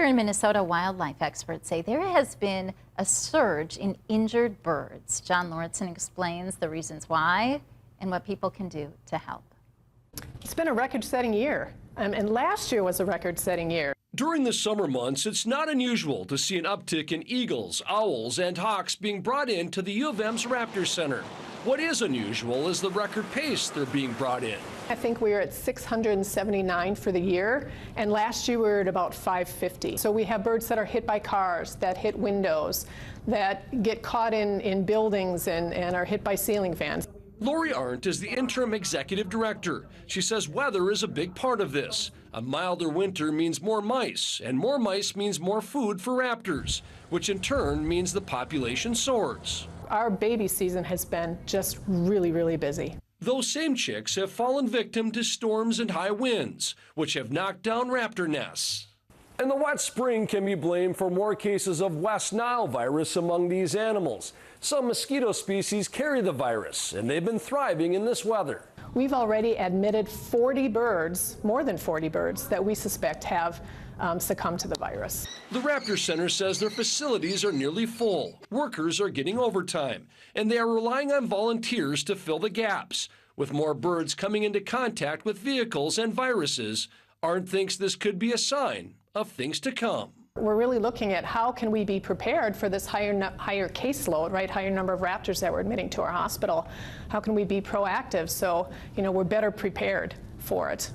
Here in Minnesota, wildlife experts say there has been a surge in injured birds. John Lauritsen explains the reasons why and what people can do to help. It's been a record-setting year, and last year was a record-setting year. During the summer months, it's not unusual to see an uptick in eagles, owls, and hawks being brought into the U of M's Raptor Center. What is unusual is the record pace they're being brought in. I think we were at 679 for the year, and last year we were at about 550. So we have birds that are hit by cars, that hit windows, that get caught in buildings and are hit by ceiling fans. Lori Arndt is the interim executive director. She says weather is a big part of this. A milder winter means more mice, and more mice means more food for raptors, which in turn means the population soars. Our baby season has been just really, really busy. Those same chicks have fallen victim to storms and high winds, which have knocked down raptor nests. And the wet spring can be blamed for more cases of West Nile virus among these animals. Some mosquito species carry the virus, and they've been thriving in this weather. We've already admitted 40 birds, more than 40 birds, that we suspect have succumbed to the virus. The Raptor Center says their facilities are nearly full. Workers are getting overtime, and they are relying on volunteers to fill the gaps. With more birds coming into contact with vehicles and viruses, Arndt thinks this could be a sign of things to come. We're really looking at how can we be prepared for this higher caseload, right? Higher number of raptors that we're admitting to our hospital. How can we be proactive so, we're better prepared for it?